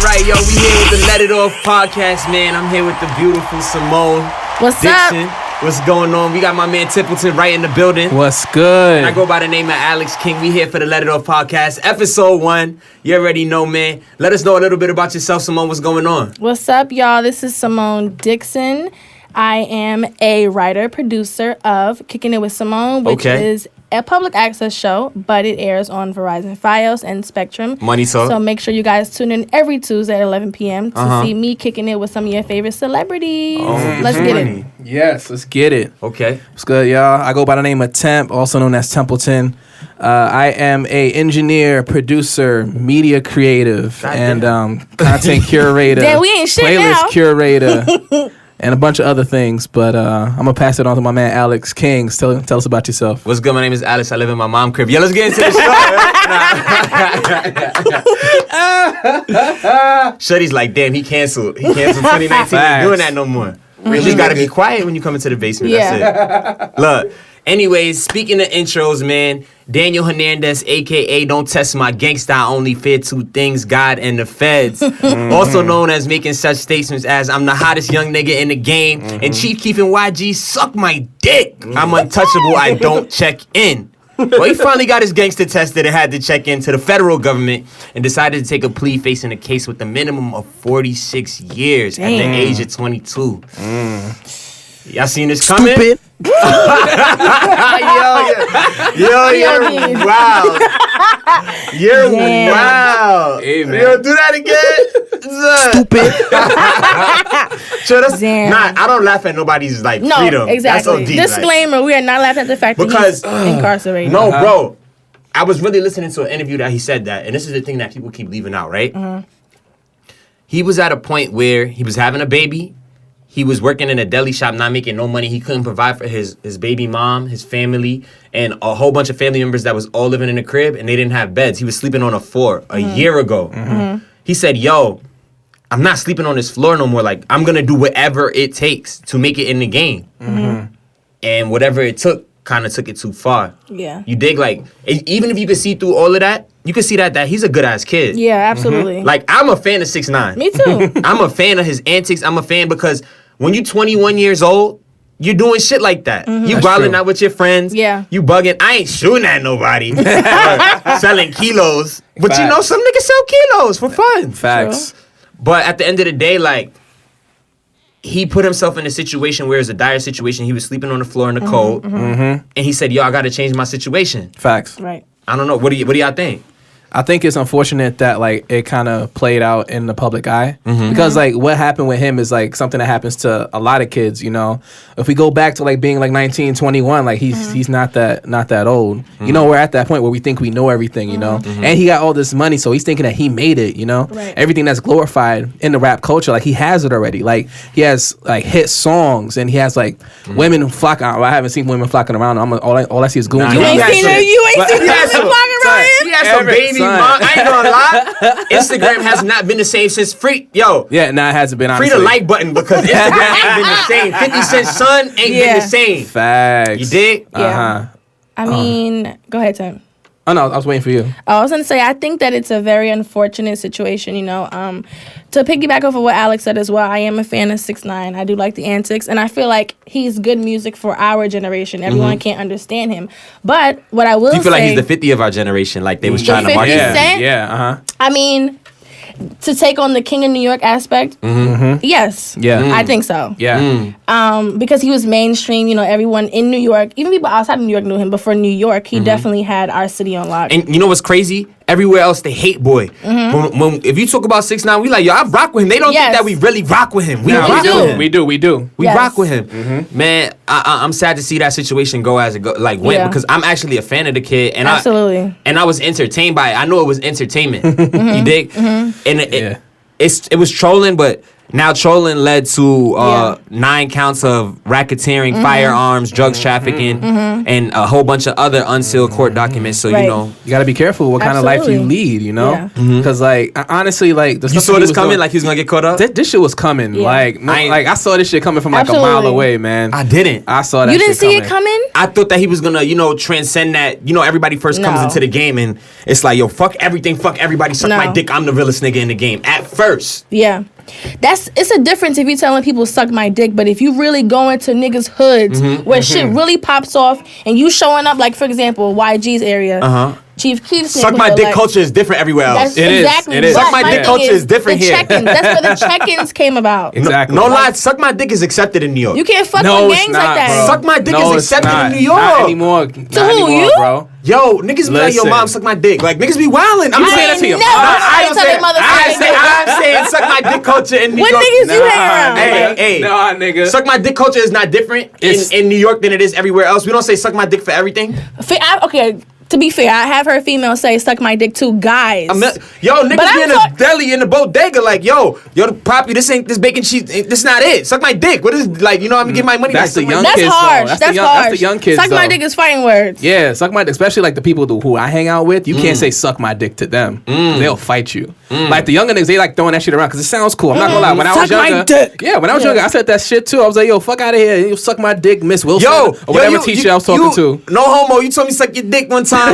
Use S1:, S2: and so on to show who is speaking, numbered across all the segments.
S1: right. Yo, we here with the Let It Off podcast, man. I'm here with the beautiful Simone.
S2: What's
S1: Dixon.
S2: up?
S1: What's going on? We got my man Templeton right in the building.
S3: What's good?
S1: And I go by the name of Alex King. We here for the Let It Off podcast, episode 1. You already know, man. Let us know a little bit about yourself, Simone. What's going on?
S2: What's up, y'all? This is Simone Dixon. I am a writer, producer of Kicking It with Simone, which is a public access show, but it airs on Verizon Fios and Spectrum.
S1: Money talk.
S2: So make sure you guys tune in every Tuesday at 11 p.m. to see me kicking it with some of your favorite celebrities. Let's get it.
S3: Yes, let's get it.
S1: Okay.
S3: What's good, y'all? I go by the name of Temp, also known as Templeton. I am a engineer, producer, media creative, and content curator.
S2: Damn, we ain't shit
S3: playlist
S2: now.
S3: curator. And a bunch of other things, but I'm going to pass it on to my man, Alex King. Tell us about yourself.
S1: What's good? My name is Alex. I live in my mom's crib. Yo, let's get into the show. Shuddy's like, damn, he canceled. He canceled 2019. Ain't doing that no more. You just got to be quiet when you come into the basement.
S2: Yeah.
S1: That's it. Look. Anyways, speaking of intros, man, Daniel Hernandez, a.k.a. Don't Test My Gangsta, I only fear two things, God and the feds. Also known as making such statements as, I'm the hottest young nigga in the game, and Chief Keef and YG suck my dick. I'm untouchable, I don't check in. Well, he finally got his gangster tested and had to check into the federal government and decided to take a plea facing a case with a minimum of 46 years at the age of 22. Y'all seen this coming?
S3: Stoopid.
S1: Yo, wow. You're wow.
S3: Hey, man.
S1: Yo, do that again.
S3: Stupid.
S1: So that's,
S2: Damn.
S1: nah, I don't laugh at nobody's like
S2: No,
S1: freedom.
S2: exactly.
S1: That's OD,
S2: Disclaimer, we are not laughing at the fact
S1: Because-
S2: that he's incarcerated.
S1: No, bro. I was really listening to an interview that he said that, and this is the thing that people keep leaving out, right? He was at a point where he was having a baby. He was working in a deli shop, not making no money. He couldn't provide for his baby mom, his family, and a whole bunch of family members that was all living in a crib, and they didn't have beds. He was sleeping on a floor a year ago. He said, yo, I'm not sleeping on this floor no more. Like, I'm going to do whatever it takes to make it in the game. And whatever it took kind of took it too far.
S2: Yeah.
S1: You dig? Like, even if you could see through all of that, you could see that he's a good-ass kid.
S2: Yeah, absolutely.
S1: Like, I'm a fan of 6ix9ine.
S2: Me too.
S1: I'm a fan of his antics. I'm a fan because when you're 21 years old, you're doing shit like that. You wilding out with your friends.
S2: Yeah.
S1: You bugging. I ain't shooting at nobody. Or selling kilos. But you know, some niggas sell kilos for fun.
S3: Facts.
S1: But at the end of the day, like, he put himself in a situation where it's a dire situation. He was sleeping on the floor in the cold. And he said, yo, I got to change my situation.
S3: Facts.
S2: Right.
S1: I don't know. What do y'all think?
S3: I think it's unfortunate that like it kind of played out in the public eye because like what happened with him is like something that happens to a lot of kids. You know, if we go back to like being like 19, 21, like he's not that old. You know, we're at that point where we think we know everything. You know, and he got all this money, so he's thinking that he made it. You know,
S2: Right.
S3: everything that's glorified in the rap culture, like he has it already. Like he has like hit songs and he has like women flocking. I haven't seen women flocking around. All I see is goons.
S1: Nah,
S2: You
S1: He
S2: ain't
S1: has
S2: seen
S1: some-
S2: her. You ain't seen
S1: he has
S2: her
S1: some-
S2: walking around him.
S1: He has some
S3: Every
S1: baby
S3: son.
S1: mom. I ain't gonna lie. Instagram has not been the same since free. Yo,
S3: Yeah, nah, it hasn't been.
S1: free
S3: Honestly.
S1: the like button because Instagram ain't been the same. 50 Cent's son ain't been the same.
S3: Facts.
S1: You dig?
S2: Yeah. I mean, go ahead, Tim.
S3: Oh no, I was waiting for you.
S2: I was going to say, I think that it's a very unfortunate situation, you know. To piggyback off of what Alex said as well, I am a fan of 6ix9ine. I do like the antics, and I feel like he's good music for our generation. Everyone can't understand him. But what I will say...
S1: Do you feel like he's the 50 of our generation? Like they was trying to market
S2: 50
S1: him?
S2: Cent?
S3: Yeah.
S2: I mean, to take on the King of New York aspect, yes.
S3: Yeah.
S2: I think so.
S3: Yeah.
S2: Because he was mainstream, you know, everyone in New York, even people outside of New York knew him, but for New York, he definitely had our city on lock.
S1: And you know what's crazy? Everywhere else, they hate boy. If you talk about 6ix9ine, we like, yo, I rock with him. They don't think
S2: Yes.
S1: that we really rock with him. We
S3: Nah,
S1: rock
S2: do.
S1: with him.
S3: We do.
S1: We
S2: Yes.
S1: rock with him. Man, I'm sad to see that situation go as it go, like went
S2: Yeah.
S1: because I'm actually a fan of the kid. And
S2: Absolutely.
S1: I was entertained by it. I know it was entertainment. You dig? And it was trolling, but Now trolling led to 9 counts of racketeering, firearms, drugs trafficking, and a whole bunch of other unsealed court documents. So you know,
S3: you got to be careful what kind of life you lead. You know, because like honestly, like the
S1: you saw this coming, like he was gonna get caught up.
S3: This shit was coming. Like I saw this shit coming from like a mile away, man.
S1: I didn't.
S3: I saw that.
S2: You didn't
S3: shit
S2: see
S3: coming.
S2: it coming?
S1: I thought that he was gonna, transcend that. Everybody first comes into the game and it's like, yo, fuck everything, fuck everybody, suck my dick. I'm the realest nigga in the game at first.
S2: Yeah. It's a difference if you're telling people suck my dick, but if you really go into niggas' hoods where shit really pops off and you showing up, like for example, YG's area. Chief Keef's
S1: suck my dick culture is different everywhere else.
S2: It is.
S1: Suck my dick culture is different here.
S2: Check-ins. That's where the check-ins came about.
S3: Exactly.
S1: No lie, suck my dick is accepted in New York.
S2: You can't fuck with gangs like that.
S1: Bro. Suck my dick is accepted in New York.
S3: Not anymore.
S2: To who? You?
S3: Bro.
S1: Yo, niggas be like, yo, mom, suck my dick. Like, niggas be wildin'. I'm saying that to you. I'm saying suck my dick culture in New York.
S2: What niggas you hang around?
S1: Hey.
S3: Nah, nigga.
S1: Suck my dick culture is not different in New York than it is everywhere else. We don't say suck my dick for everything.
S2: Okay. To be fair, I have heard females say "suck my dick" to guys.
S1: Niggas be in the deli in the bodega like, yo, the poppy, this bacon cheese, this not it. Suck my dick. What is like, I'm get my money.
S3: That's the young
S2: That's
S3: kids.
S2: Harsh. That's harsh.
S3: That's the young kids.
S2: Suck my dick is fighting words.
S3: Yeah, suck my dick. Especially like the people who I hang out with. You can't say suck my dick to them. They'll fight you. Like the younger niggas, they like throwing that shit around because it sounds cool. I'm not gonna lie. When I was younger, when I was younger, I said that shit too. I was like, yo, fuck out of here. You suck my dick, Miss Wilson, or whatever teacher I was talking to.
S1: No homo. You told me suck your dick one time. at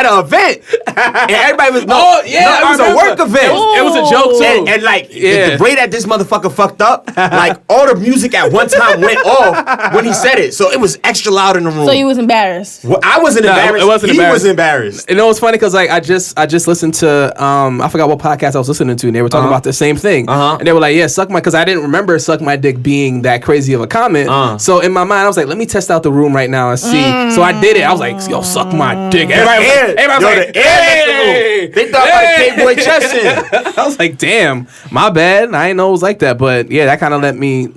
S1: an event, and everybody was it was a work event.
S3: It was a joke too,
S1: and like the way that this motherfucker fucked up, like all the music at one time went off when he said it, so it was extra loud in the room.
S2: So you was embarrassed.
S1: Well, I wasn't embarrassed.
S3: It wasn't
S1: he was embarrassed.
S3: And it was funny because like I just listened to I forgot what podcast I was listening to, and they were talking about the same thing, and they were like, yeah, suck my, because I didn't remember suck my dick being that crazy of a comment. So in my mind, I was like, let me test out the room right now and see. So I did it. I was like, yo, suck my dick. Everybody was like, hey!
S1: They thought like K-Boy Chesson.
S3: I was like, damn, my bad. I didn't know it was like that. But yeah, that kind of let me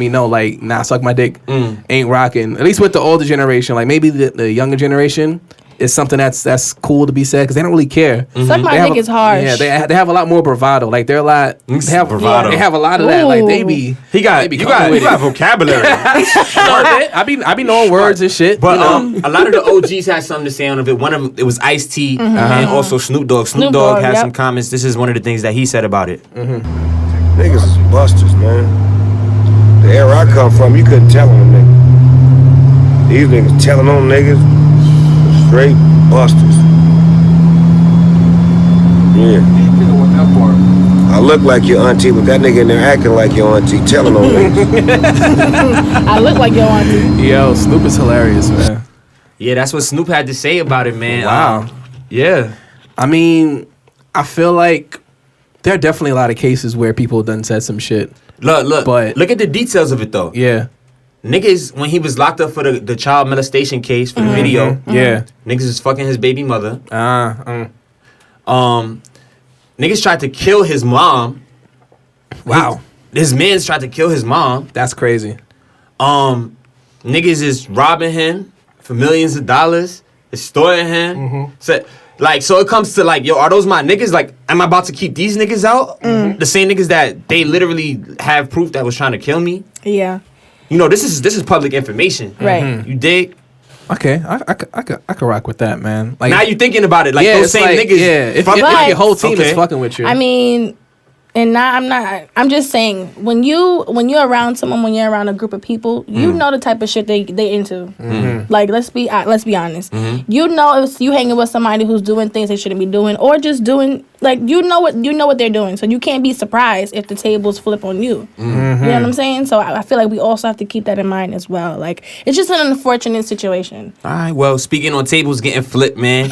S3: know, like, nah, suck my dick ain't rocking. At least with the older generation. Like maybe the younger generation is something that's cool to be said because they don't really care.
S2: Suck my dick is harsh.
S3: Yeah, they have a lot more bravado. Like they're a lot. They have
S1: bravado.
S3: They have a lot of that. Like they be.
S1: You got vocabulary.
S3: I be knowing words and shit.
S1: But a lot of the OGs had something to say on it. One of them, it was Ice-T and also Snoop Dogg. Snoop Dogg had some comments. This is one of the things that he said about it.
S4: Niggas is busters, man. The era I come from, you couldn't tell on niggas. These niggas telling on niggas. Straight busters. Yeah. I look like your auntie, but that nigga in there acting like your auntie, telling on niggas.
S2: I look like your auntie.
S3: Yo, Snoop is hilarious, man.
S1: Yeah, that's what Snoop had to say about it, man.
S3: Wow.
S1: Yeah.
S3: I mean, I feel like there are definitely a lot of cases where people done said some shit.
S1: Look at the details of it, though.
S3: Yeah.
S1: Niggas, when he was locked up for the child molestation case for the video, niggas was fucking his baby mother. Niggas tried to kill his mom.
S3: Wow.
S1: His man's tried to kill his mom.
S3: That's crazy.
S1: Niggas is robbing him for millions of dollars, extorting him. So it comes to like, yo, are those my niggas? Like, am I about to keep these niggas out? The same niggas that they literally have proof that was trying to kill me?
S2: Yeah.
S1: This is public information.
S2: Right.
S1: You dig?
S3: Okay, I could rock with that, man. Like
S1: now you thinking about it, like those same niggas.
S3: Yeah, if your whole team is fucking with you.
S2: I mean, I'm just saying when you're around someone, when you're around a group of people, you know the type of shit they into. Like let's be honest. You know if you hanging with somebody who's doing things they shouldn't be doing, or just doing like you know what they're doing, so you can't be surprised if the tables flip on you. You know what I'm saying? So I feel like we also have to keep that in mind as well. Like it's just an unfortunate situation.
S1: All right, well, speaking on tables getting flipped, man.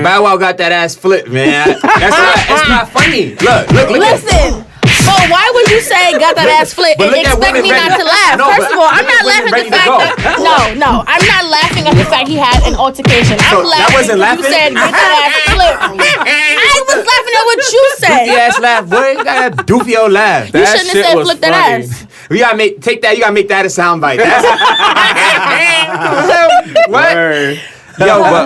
S1: Bow Wow got that ass flipped, man. That's not funny. Look.
S2: Listen. But why would you say got that ass flipped and expect me not to laugh? First of all, I'm not laughing at the fact that no, I'm not laughing at the fact he had an altercation. I'm laughing.
S1: That wasn't laughing?
S2: You said get that ass flipped. I was laughing at what you said.
S1: Doofy ass laugh, boy. You got that doofy old laugh.
S2: You shouldn't have said flip that ass.
S1: We gotta make that a soundbite. What? Yo, but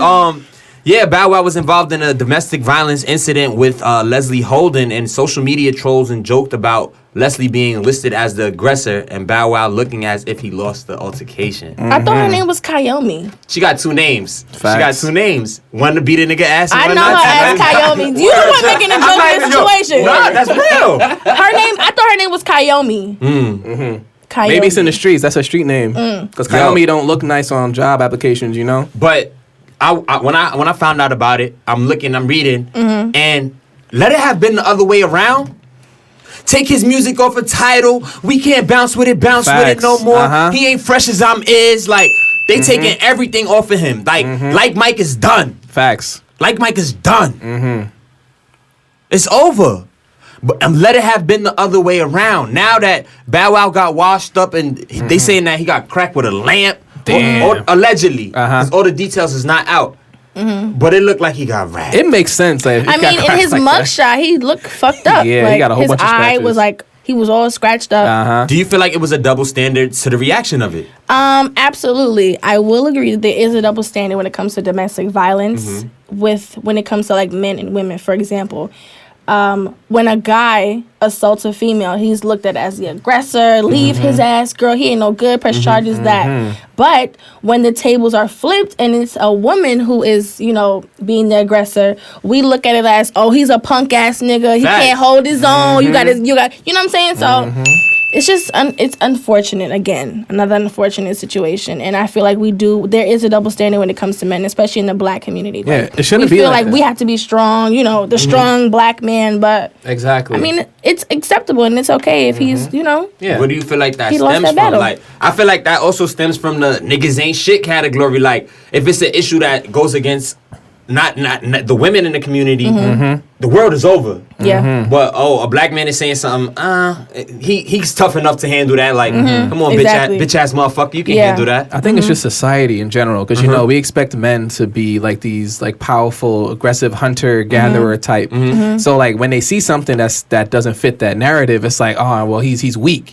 S1: Yeah, Bow Wow was involved in a domestic violence incident with Leslie Holden, and social media trolls and joked about Leslie being listed as the aggressor and Bow Wow looking as if he lost the altercation.
S2: I thought her name was Kayomi.
S1: She got 2 names.
S3: Facts.
S1: She got 2 names. One to beat a nigga ass and
S2: I
S1: one
S2: know
S1: not
S2: her
S1: to.
S2: as Kayomi. You the one making a joke in this situation.
S1: Nah, that's real.
S2: Her name, I thought her name was Kayomi. Kayomi.
S3: Maybe it's in the streets. That's her street name. Because Kayomi don't look nice on job applications, you know?
S1: But when I found out about it, I'm reading, and let it have been the other way around. Take his music off a title. We can't bounce with it no more. He ain't fresh as I'm is. Like, they taking everything off of him. Like Mike is done.
S3: Facts.
S1: Like Mike is done. It's over. But let it have been the other way around. Now that Bow Wow got washed up and they saying that he got cracked with a lamp. Or allegedly. 'Cause all the details is not out. But it looked like he got wrapped.
S3: It makes sense. Like,
S2: I mean, in his mugshot, he looked fucked up.
S3: Yeah,
S2: like,
S3: he got a whole bunch of
S2: his eye
S3: scratches.
S2: was like, he was all scratched up.
S1: Do you feel like it was a double standard to the reaction of it?
S2: Absolutely. I will agree that there is a double standard when it comes to domestic violence when it comes to like men and women, for example. When a guy assaults a female, he's looked at as the aggressor. Leave his ass, girl. He ain't no good. Press charges that. But when the tables are flipped and it's a woman who is, being the aggressor, we look at it as, oh, he's a punk ass nigga. He can't hold his own. You got, you know what I'm saying? So it's just, it's unfortunate. Again, another unfortunate situation. And I feel like there is a double standard when it comes to men, especially in the black community.
S3: Yeah,
S2: Like,
S3: it shouldn't
S2: we
S3: be
S2: feel
S3: like
S2: like we have to be strong, the strong black man. But
S3: exactly.
S2: I mean, it's acceptable and it's okay if he's,
S3: Yeah.
S1: What do you feel like that
S2: He lost
S1: stems
S2: that
S1: from?
S2: battle.
S1: Like, I feel like that also stems from the niggas ain't shit category. Like, if it's an issue that goes against not the women in the community, the world is over.
S2: Yeah.
S1: But a black man is saying something. He's tough enough to handle that. Like, come on,
S2: Exactly.
S1: bitch ass motherfucker, you can
S2: Yeah.
S1: handle that.
S3: I think it's just society in general, because we expect men to be like these like powerful, aggressive hunter gatherer type. So like when they see something that doesn't fit that narrative, it's like, oh well, he's weak,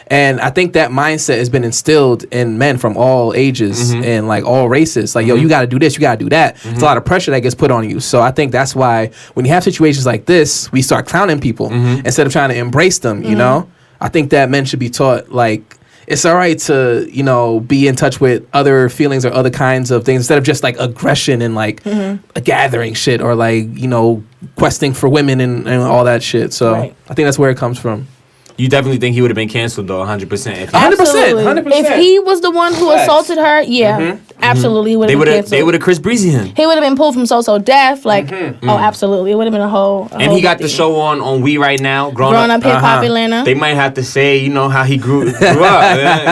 S3: And I think that mindset has been instilled in men from all ages and like all races. Like yo, you got to do this, you got to do that. It's a lot of pressure that gets put on you. So I think that's why when you have situations like this, we start clowning people instead of trying to embrace them. I think that men should be taught like it's all right to be in touch with other feelings or other kinds of things instead of just like aggression and like a gathering shit or like questing for women and all that shit. So
S2: Right.
S3: I think that's where it comes from.
S1: You definitely think he would have been canceled though, 100%.
S3: 100%,
S2: 100%. If he was the one who assaulted her, absolutely, he would have been canceled.
S1: They would have Chris Breezy him.
S2: He would have been pulled from So Deaf. Like, absolutely. It would have been a whole
S1: And he got the show on We right now.
S2: Grown Up Hip Hop Atlanta.
S1: They might have to say, how he grew up. You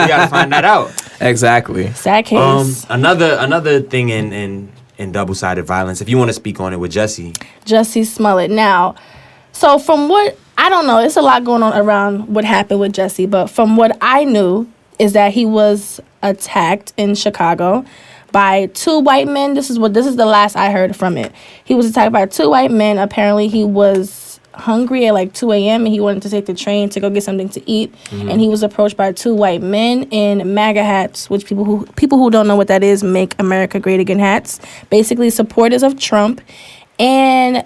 S1: gotta find that out.
S3: Exactly.
S2: Sad case.
S1: Another thing in double-sided violence, if you want to speak on it with
S2: Jussie Smollett. Now, so from what, I don't know, it's a lot going on around what happened with Jussie, but from what I knew is that he was attacked in Chicago by 2 white men. This is the last I heard from it. He was attacked by 2 white men. Apparently he was hungry at like 2 a.m. and he wanted to take the train to go get something to eat. And he was approached by 2 white men in MAGA hats, which people who don't know what that is, Make America Great Again hats. Basically supporters of Trump. And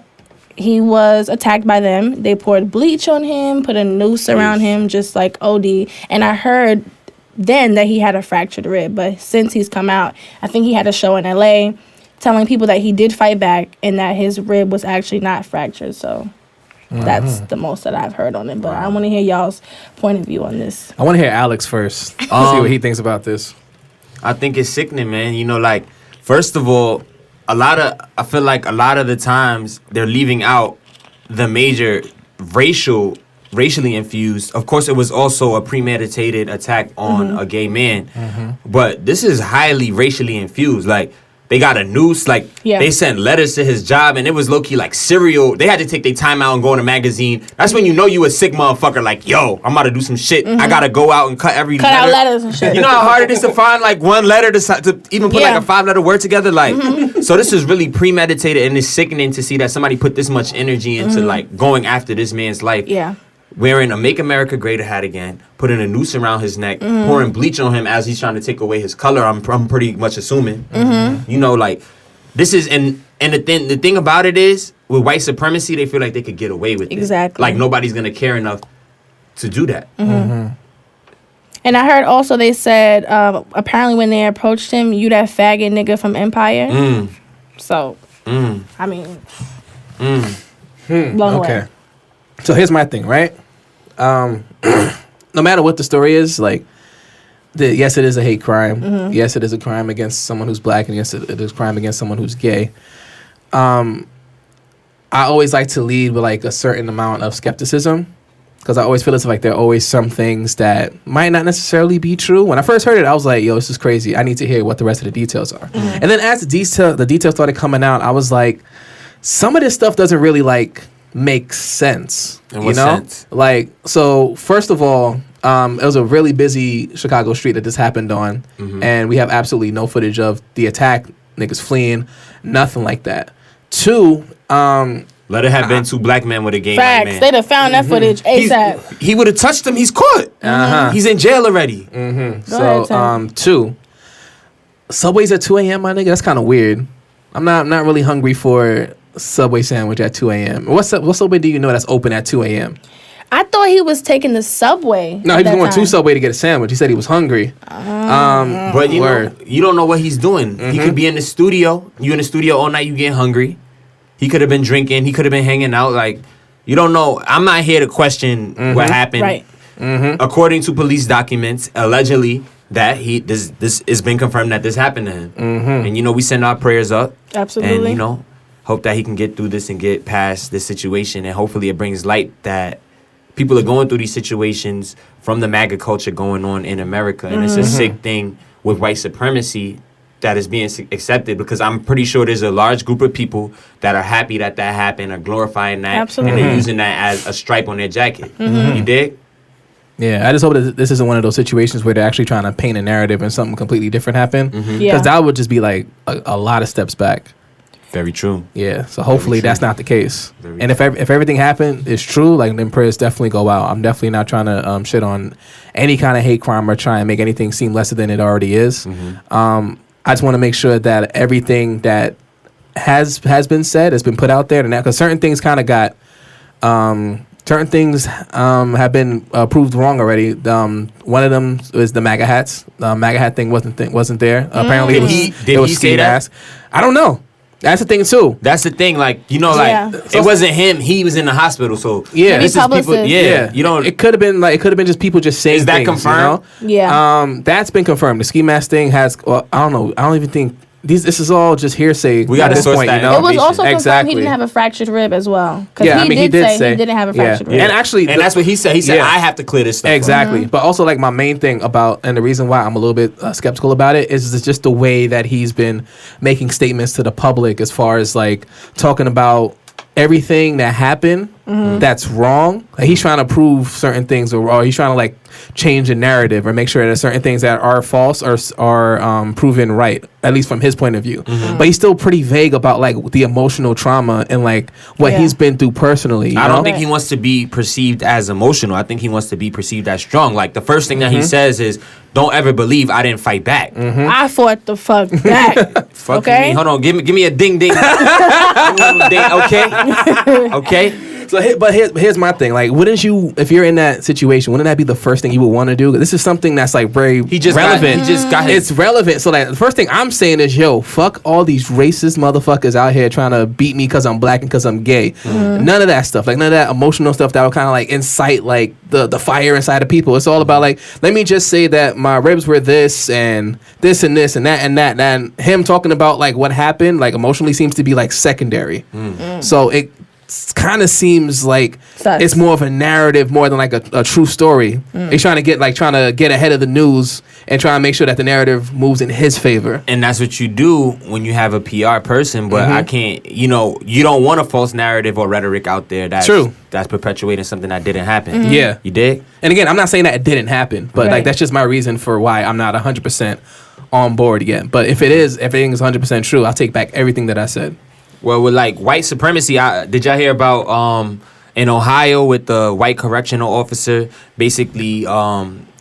S2: he was attacked by them. They poured bleach on him, put a noose around him, just like OD. And I heard then that he had a fractured rib. But since he's come out, I think he had a show in LA telling people that he did fight back and that his rib was actually not fractured. So that's the most that I've heard on it. But I want to hear y'all's point of view on this.
S3: I want to hear Alex first. See what he thinks about this.
S1: I think it's sickening, man. First of all, I feel like a lot of the times they're leaving out the major racially infused. Of course, it was also a premeditated attack on a gay man, but this is highly racially infused. Like, they got a noose. Like, they sent letters to his job, and it was low-key like serial. They had to take their time out and go in a magazine. That's when you know you a sick motherfucker. Like, yo, I'm about to do some shit. I gotta go out and cut every letter.
S2: Cut out letters and shit.
S1: You know how hard it is to find like one letter to even put like a 5-letter word together. Like, so this is really premeditated, and it's sickening to see that somebody put this much energy into like going after this man's life.
S2: Yeah.
S1: Wearing a Make America Great hat again, putting a noose around his neck, pouring bleach on him as he's trying to take away his color. I'm pretty much assuming. this is and the thing about it is with white supremacy, they feel like they could get away with it.
S2: Exactly.
S1: Like nobody's gonna care enough to do that.
S2: And I heard also they said apparently when they approached him, you that faggot nigga from Empire. So I mean, blown away.
S3: Okay. So here's my thing, right? No matter what the story is, like, yes, it is a hate crime. Yes, it is a crime against someone who's black, and yes, it is a crime against someone who's gay. I always like to lead with like a certain amount of skepticism, because I always feel as if like there are always some things that might not necessarily be true. When I first heard it, I was like, yo, this is crazy. I need to hear what the rest of the details are. And then as the details started coming out, I was like, some of this stuff doesn't really like make sense.
S1: In what sense?
S3: Like, so first of all, it was a really busy Chicago street that this happened on, and we have absolutely no footage of the attack, niggas fleeing, nothing like that. Two,
S1: let it have been two black men with a gay white
S2: Facts.
S1: man.
S2: They'd have found that footage ASAP.
S1: He would have touched him. He's caught. He's in jail already.
S2: Go ahead,
S3: two, Subway's at 2 a.m., my nigga. That's kind of weird. I'm not really hungry for a Subway sandwich at 2 a.m. What Subway do you know that's open at 2 a.m.?
S2: I thought he was taking the subway.
S3: No, he was going to Subway to get a sandwich. He said he was hungry.
S1: But you know, you don't know what he's doing. He could be in the studio. You in the studio all night. You getting hungry. He could have been drinking. He could have been hanging out. Like, you don't know. I'm not here to question what happened.
S2: Right.
S1: According to police documents, allegedly that this has been confirmed that this happened to him. And you know, we send our prayers up.
S2: Absolutely.
S1: And you know, hope that he can get through this and get past this situation. And hopefully, it brings light that people are going through these situations from the MAGA culture going on in America. And it's a sick thing with white supremacy that is being accepted, because I'm pretty sure there's a large group of people that are happy that happened, are glorifying that,
S2: Absolutely.
S1: and they're using that as a stripe on their jacket. You dig?
S3: Yeah, I just hope that this isn't one of those situations where they're actually trying to paint a narrative and something completely different happened. Because that would just be like a lot of steps back.
S1: Very true.
S3: Yeah, so hopefully that's not the case.
S1: Very
S3: and if everything happened is true, like, then prayers definitely go out. I'm definitely not trying to shit on any kind of hate crime or try and make anything seem lesser than it already is. I just want to make sure that everything that has been said has been put out there, and because certain things kind of got certain things have been proved wrong already. One of them is the MAGA hats. The MAGA hat thing wasn't there. Apparently,
S1: Did he say that?
S3: mask. I don't know. That's the thing too.
S1: That's the thing, like, you know, like, it wasn't him. He was in the hospital, so
S3: Yeah.
S1: this is people.
S2: Publicist.
S1: Yeah, you don't.
S3: It could have been just people just saying.
S1: Is that
S3: things,
S1: confirmed?
S3: You know?
S2: Yeah.
S3: That's been confirmed. The ski mask thing has. Well, I don't know. I don't even think this is all just hearsay.
S1: We gotta
S3: at this
S1: source
S3: point,
S1: that
S3: you know.
S2: It was also confirmed
S3: Exactly.
S2: he didn't have a fractured rib as well. Because
S3: Yeah, I mean, he did say
S2: he didn't have a fractured rib.
S3: And actually,
S1: And that's what he said. He said,
S3: Yeah.
S1: I have to clear this stuff up.
S3: Exactly. But also, like, my main thing about, and the reason why I'm a little bit skeptical about it is just the way that he's been making statements to the public, as far as like talking about everything that happened that's wrong. Like, he's trying to prove certain things, or he's trying to like change a narrative or make sure that certain things that are false are proven right, at least from his point of view. But he's still pretty vague about like the emotional trauma and like what he's been through personally. You
S1: I don't
S3: know?
S1: think he wants to be perceived as emotional. I think he wants to be perceived as strong. Like, the first thing that he says is, don't ever believe I didn't fight back.
S2: I fought the fuck back.
S1: Fuck
S2: Okay.
S1: me. Hold on. Give me a ding ding. Give me a little ding. Okay. Okay.
S3: So, here's my thing. Like, wouldn't you, if you're in that situation, wouldn't that be the first thing you would want to do? This is something that's like very relevant.
S1: He just got his.
S3: It's relevant. So, like, the first thing I'm saying is, yo, fuck all these racist motherfuckers out here trying to beat me because I'm black and because I'm gay. None of that stuff. Like, none of that emotional stuff that would kind of like incite like the fire inside of people. It's all about like, let me just say that my ribs were this and this and this and that and that. And him talking about like what happened, like, emotionally seems to be like secondary. So it kind of seems like it's more of a narrative more than like a true story. He's trying to get ahead of the news and try and make sure that the narrative moves in his favor.
S1: And that's what you do when you have a PR person. But I can't, you know, you don't want a false narrative or rhetoric out there that's perpetuating something that didn't happen.
S3: Yeah.
S1: You dig?
S3: And again, I'm not saying that it didn't happen, but like,
S2: Right.
S3: that's just my reason for why I'm not 100% on board yet. But if everything is 100% true, I'll take back everything that I said.
S1: Well, with like white supremacy, did y'all hear about in Ohio with the white correctional officer? Basically,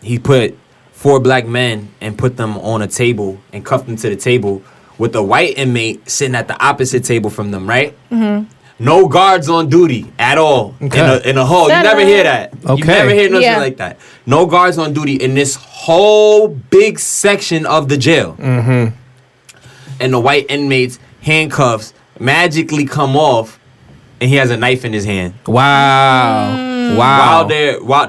S1: he put 4 black men and put them on a table and cuffed them to the table with a white inmate sitting at the opposite table from them, right? Mm-hmm. No guards on duty at all in a hall. You never hear that.
S3: Okay.
S1: You never hear nothing like that. No guards on duty in this whole big section of the jail. Mm-hmm. And the white inmate's handcuffs magically come off, and he has a knife in his hand.
S3: Wow.
S1: While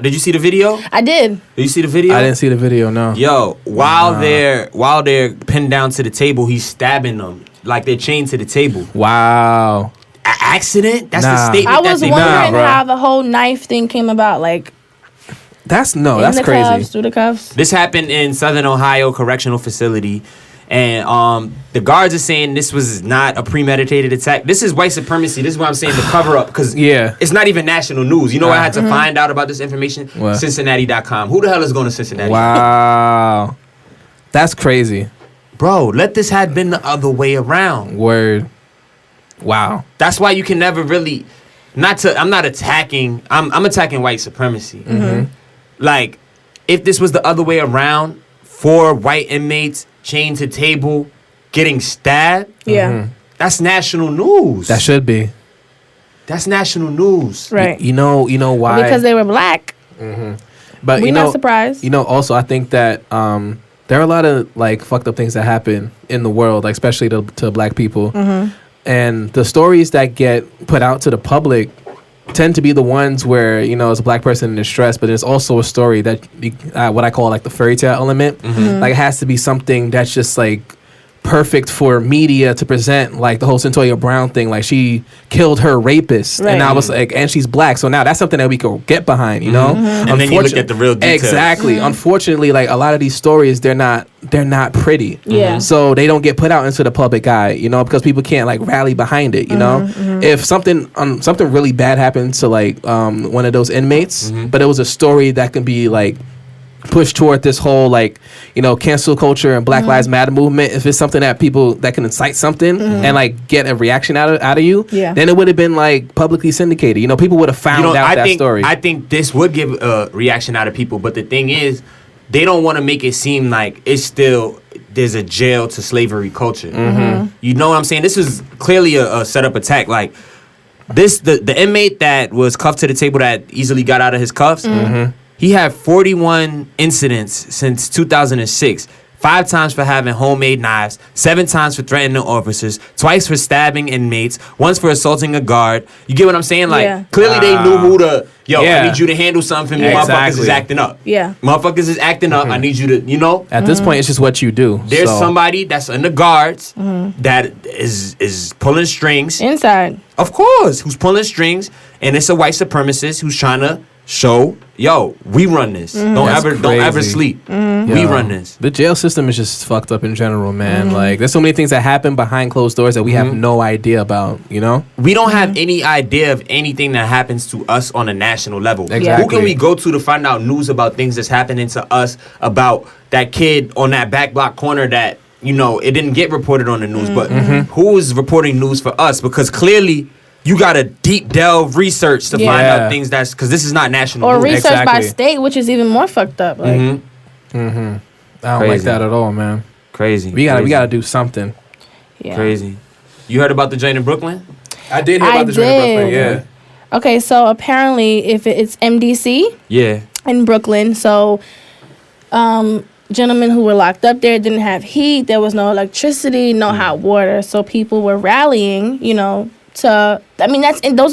S1: did you see the video?
S2: I did.
S1: Did you see the video?
S3: I didn't see the video, no.
S1: Yo, while they're pinned down to the table, he's stabbing them like they're chained to the table.
S3: Wow.
S1: Accident? That's the statement.
S2: I was wondering
S3: bro.
S2: how the whole knife thing came about. Like,
S3: that's
S2: in the
S3: crazy.
S2: Cuffs, through the cuffs.
S1: This happened in Southern Ohio Correctional Facility. And the guards are saying this was not a premeditated attack. This is white supremacy. This is what I'm saying, the cover up. Because it's not even national news. You know where I had to find out about this information?
S3: What?
S1: Cincinnati.com. Who the hell is going to Cincinnati?
S3: Wow. That's crazy.
S1: Bro, let this have been the other way around.
S3: Word. Wow.
S1: That's why you can never really... I'm not attacking... I'm attacking white supremacy. Mm-hmm. Like, if this was the other way around, 4 white inmates chained to table, getting stabbed.
S2: Yeah.
S1: That's national news.
S3: That should be.
S1: That's national news.
S2: Right.
S3: You know why?
S2: Because they were black.
S3: But
S2: We're not surprised.
S3: Also, I think that there are a lot of like fucked up things that happen in the world, like especially to black people. And the stories that get put out to the public tend to be the ones where, it's a black person in distress, but it's also a story that what I call like the fairy tale element. Like it has to be something that's just like perfect for media to present, like the whole Centoya Brown thing, like she killed her rapist, and I was like, and she's black, so now that's something that we could get behind,
S1: And then you look at the real details.
S3: Exactly. Unfortunately, like a lot of these stories, they're not pretty. So they don't get put out into the public eye, because people can't like rally behind it. If something really bad happened to like one of those inmates, but it was a story that can be like push toward this whole like cancel culture and Black Lives Matter movement, if it's something that people that can incite something and like get a reaction out of you, then it would have been like publicly syndicated. People would have found out that story.
S1: I think this would give a reaction out of people, but the thing is, they don't want to make it seem like there's a jail to slavery culture. You know what I'm saying? This is clearly a setup attack. Like the inmate that was cuffed to the table that easily got out of his cuffs. He had 41 incidents since 2006. 5 times for having homemade knives, 7 times for threatening officers, twice for stabbing inmates, once for assaulting a guard. You get what I'm saying? Like, clearly they knew who to... I need you to handle something for me. Motherfuckers is acting up. Motherfuckers is acting up. I need you to,
S3: At this point, it's just what you do.
S1: There's somebody that's in the guards that is pulling strings.
S2: Inside.
S1: Of course, who's pulling strings. And it's a white supremacist who's trying to show, we run this. Don't ever sleep. We run this.
S3: The jail system is just fucked up in general, man. Like, there's so many things that happen behind closed doors that we have no idea about, We
S1: don't have any idea of anything that happens to us on a national level.
S3: Exactly.
S1: Who can we go to find out news about things that's happening to us, about that kid on that back block corner that, it didn't get reported on the news, but who is reporting news for us? Because clearly... You got to deep delve research to find out things because this is not national
S2: or
S1: news.
S2: research by state, which is even more fucked up. Like,
S3: I don't like that at all, man.
S1: Crazy.
S3: We gotta do something.
S1: Crazy. You heard about the joint in Brooklyn?
S3: I did hear about the joint in Brooklyn. Yeah.
S2: Okay, so apparently, if it's MDC, in Brooklyn, so gentlemen who were locked up there didn't have heat. There was no electricity, no hot water, so people were rallying, those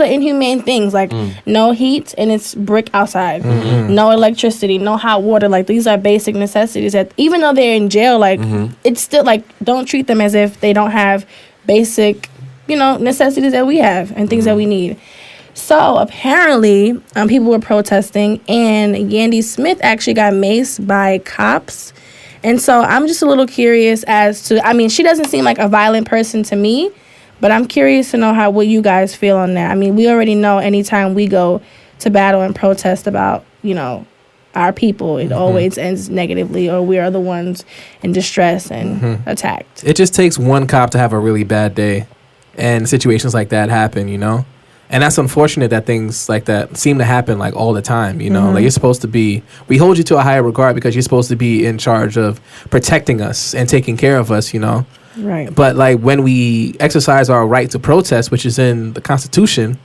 S2: are inhumane things, like no heat and it's brick outside, no electricity, no hot water. Like, these are basic necessities that even though they're in jail, like it's still like, don't treat them as if they don't have basic, necessities that we have and things that we need. So apparently, people were protesting, and Yandy Smith actually got maced by cops. And so I'm just a little curious as to, she doesn't seem like a violent person to me. But I'm curious to know what you guys feel on that. We already know anytime we go to battle and protest about, our people, it always ends negatively, or we are the ones in distress and attacked.
S3: It just takes one cop to have a really bad day, and situations like that happen, And that's unfortunate that things like that seem to happen like all the time, Like, you're supposed to be, we hold you to a higher regard because you're supposed to be in charge of protecting us and taking care of us,
S2: Right.
S3: But like when we exercise our right to protest, which is in the Constitution,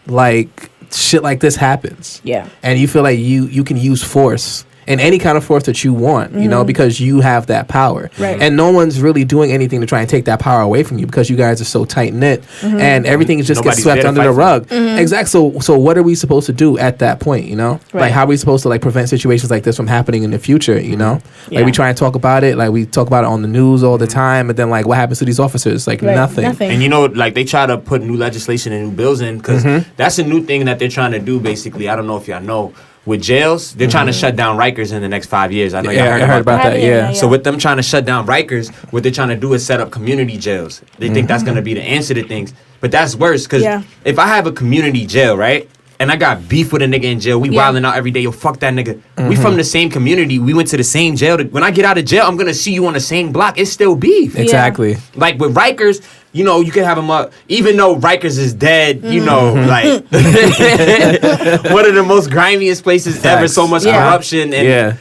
S3: like shit like this happens.
S2: Yeah.
S3: And you feel like you can use force. And any kind of force that you want, you know, because you have that power.
S2: Right.
S3: And no one's really doing anything to try and take that power away from you because you guys are so tight knit and everything just
S1: Nobody's
S3: gets swept
S1: there to
S3: under the
S1: fight for
S3: rug. Exactly. So what are we supposed to do at that point, you know?
S2: Right.
S3: Like how are we supposed to like prevent situations like this from happening in the future, you know?
S2: Yeah.
S3: Like we try and talk about it, like we talk about it on the news all the time, and then like what happens to these officers? Like
S2: Right.
S3: nothing.
S1: And you know, like they try to put new legislation and new bills in because that's a new thing that they're trying to do. Basically, I don't know if y'all know. With jails, they're trying to shut down Rikers in the next 5 years. I know y'all
S3: Yeah,
S1: heard
S3: I heard
S1: about
S3: about
S1: that.
S3: that,
S2: Yeah.
S3: yeah.
S1: So with them trying to shut down Rikers, what they're trying to do is set up community jails. They think that's going to be the answer to things. But that's worse because if I have a community jail, right, and I got beef with a nigga in jail, we wilding out every day, yo, fuck that nigga. We from the same community. We went to the same jail. When I get out of jail, I'm going to see you on the same block. It's still beef.
S3: Exactly.
S1: Like with Rikers, you know, you can have them up, even though Rikers is dead, you know, like one of the most grimiest places ever, so much corruption. And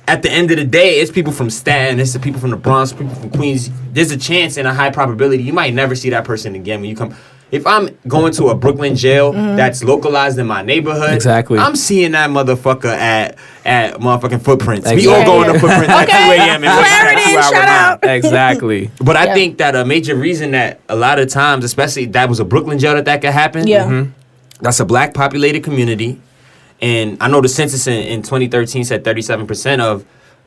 S1: at the end of the day, it's people from Staten, it's the people from the Bronx, people from Queens. There's a chance and a high probability you might never see that person again when you come. If I'm going to a Brooklyn jail that's localized in my neighborhood,
S3: Exactly.
S1: I'm seeing that motherfucker at motherfucking Footprints. We
S3: Exactly.
S1: all going to Footprints at 2 a.m. and
S2: Clarity,
S1: that 2 hour
S2: shout out.
S1: line.
S3: Exactly.
S1: But I think that a major reason that a lot of times, especially that was a Brooklyn jail that could happen.
S2: Yeah.
S1: That's a black populated community. And I know the census in 2013 said 37% of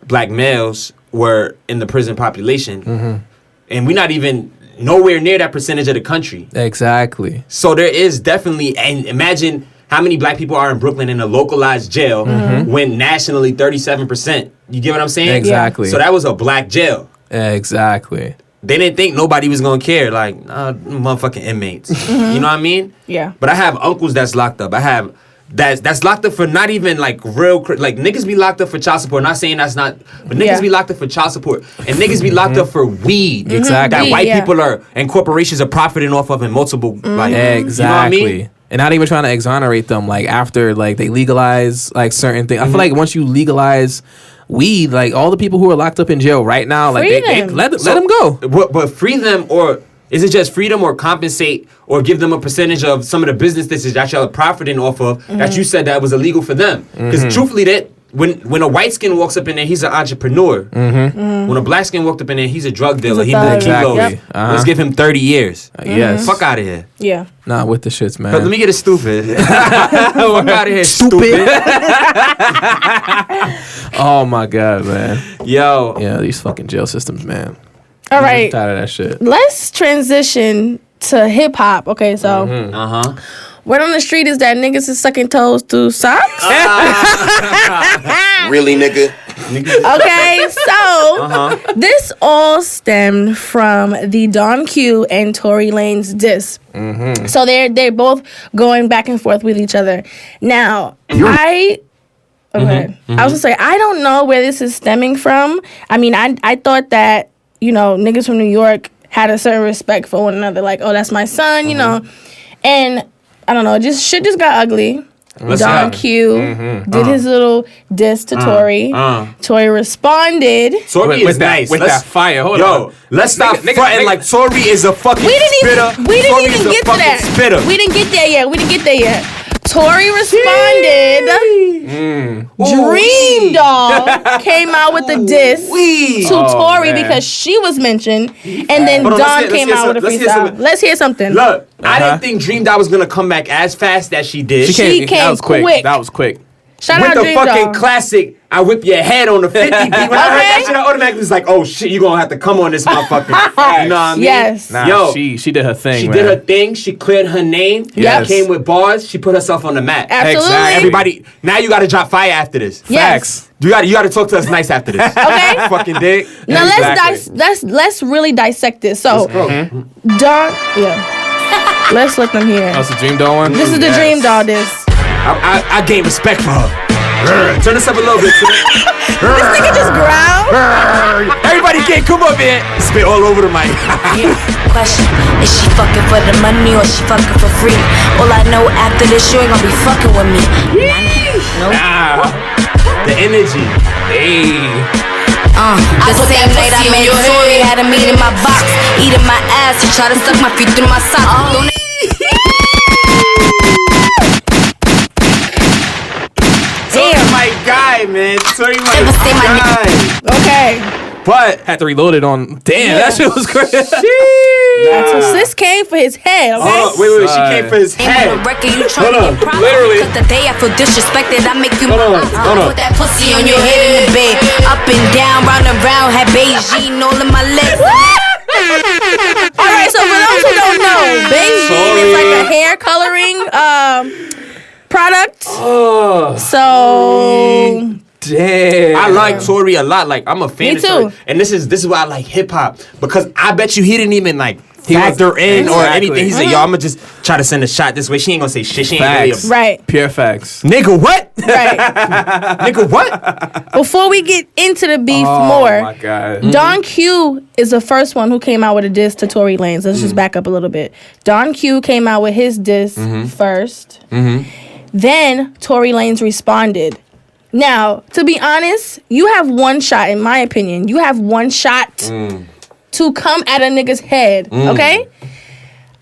S1: black males were in the prison population. And we're not even nowhere near that percentage of the country.
S3: Exactly.
S1: So there is definitely, and imagine how many black people are in Brooklyn in a localized jail when nationally 37%. You get what I'm saying?
S3: Exactly.
S1: So that was a black jail.
S3: Exactly.
S1: They didn't think nobody was gonna care, like motherfucking inmates. You know what I mean?
S2: Yeah.
S1: But I have uncles that's locked up. I have that's locked up for not even like like niggas be locked up for child support. Not saying that's not, but niggas be locked up for child support, and niggas be locked up for weed.
S3: Exactly.
S1: That
S2: Weed,
S1: white
S2: yeah.
S1: people are and corporations are profiting off of in multiple. Like,
S3: Exactly.
S1: You know what I mean?
S3: And not even trying to exonerate them, like after like they legalize like certain things. I feel like once you legalize weed, like all the people who are locked up in jail right now, like
S2: Free
S3: they
S2: them.
S3: let them go.
S1: But free them, or is it just freedom, or compensate, or give them a percentage of some of the business that y'all are profiting off of that you said that was illegal for them? Because truthfully, that when a white skin walks up in there, he's an entrepreneur. When a black skin walked up in there, he's a drug dealer.
S2: He's
S1: He
S2: a
S1: moved
S2: thug.
S1: kilos.
S3: Exactly.
S1: Let's give him 30 years.
S3: Yes.
S1: Fuck out of here.
S2: Yeah.
S3: Nah, with the shits, man.
S1: But let me get it stupid. Fuck out of here, stupid.
S3: Oh my god, man.
S1: Yo.
S3: Yeah, these fucking jail systems, man.
S2: All
S3: I'm
S2: right.
S3: tired of that shit.
S2: Let's transition to hip hop. Okay, so word on the street is that niggas is sucking toes through socks.
S4: Really, nigga?
S2: Okay, so this all stemmed from the Don Q and Tory Lanez diss. So they're both going back and forth with each other. Now, I was gonna say I don't know where this is stemming from. I mean, I thought that, you know, niggas from New York had a certain respect for one another, like, oh, that's my son, you know. And I don't know, shit just got ugly. Don Q did his little diss to Tory. Tory responded.
S1: Tory is nice.
S3: With that fire. Hold
S1: Yo,
S3: on.
S1: let's stop
S3: Nigga,
S1: fronting like Tory is a fucking spitter.
S2: We didn't
S1: Tory
S2: even
S1: is a
S2: get to
S1: fucking
S2: that.
S1: Spitter.
S2: We didn't get there yet. Tory responded. Dream Doll came out with a diss to Tory
S3: man.
S2: because she was mentioned, and then
S1: Hold on,
S2: Don came out with a freestyle. Let's hear something.
S1: Look, I didn't think Dream Doll was gonna come back as fast as she did.
S2: She came
S3: that was quick. That was quick.
S2: Shout
S1: with
S2: out
S1: the
S2: Dream
S1: fucking
S2: Doll.
S1: classic, I whip your head on the 50 beat. When I heard that shit, I automatically was like, oh shit, you gonna have to come on this motherfucker. You know what I mean?
S2: Yes.
S3: Nah,
S1: Yo,
S3: she did her thing.
S1: She
S3: man.
S1: did her thing. She cleared her name.
S3: Yes.
S1: Came with bars. She put herself on the map.
S2: Absolutely.
S3: Exactly.
S1: Everybody, now you gotta drop fire after this.
S2: Yes.
S3: Facts.
S1: You gotta talk to us nice after this.
S2: Okay.
S1: Fucking dick.
S2: Now
S3: Exactly.
S2: let's really dissect this. So Don, let's let them hear.
S3: Oh, it's the Dream Doll one?
S2: This is the Dream Doll diss.
S1: I gain respect for her. Turn this up a little bit.
S2: This nigga just growled.
S1: Everybody can't come up here. Spit all over the mic.
S5: Question, is she fucking for the money or she fucking for free? All I know after this, you ain't gonna be fucking with me.
S1: The energy.
S5: I The same night I met Tory, had him eating my box, eating my ass. He tried to suck my feet through my socks.
S1: Tory my guy, man. Tory my
S5: Never say my
S1: guy.
S2: Okay.
S1: But
S3: Had to reload it on. Damn, that shit was crazy.
S2: So sis came for his head, okay?
S1: oh, wait, she came for his
S5: Ain't
S1: head.
S5: on the record, you trying to
S1: Hold on,
S5: get proud.
S1: literally.
S5: Cause the day I feel disrespected, I make you
S1: Hold on,
S5: my
S1: hold on.
S5: Put that pussy on your head in the bed. Up and down, round and round, had Beijing all in my legs.
S2: All right, so for those who don't know, Beijing is like a hair coloring product.
S1: Oh,
S2: So
S3: Damn.
S1: I like Tory a lot. Like I'm a fan
S2: Me
S1: of Tory.
S2: too.
S1: And this is why I like hip hop. Because I bet you he didn't even like factor in or
S3: Exactly.
S1: anything. He said, yo, I'ma just try to send a shot this way. She ain't gonna say shit. She ain't really
S3: Facts.
S2: right,
S3: Pure facts.
S1: Nigga, what?
S2: right.
S1: Nigga, what?
S2: Before we get into the beef
S3: Oh
S2: more,
S3: my god.
S2: Don Q is the first one who came out with a diss to Tory Lanez. Let's just back up a little bit. Don Q came out with his diss first. Then Tory Lanez responded. Now, to be honest, you have one shot, in my opinion. You have one shot to come at a nigga's head, okay?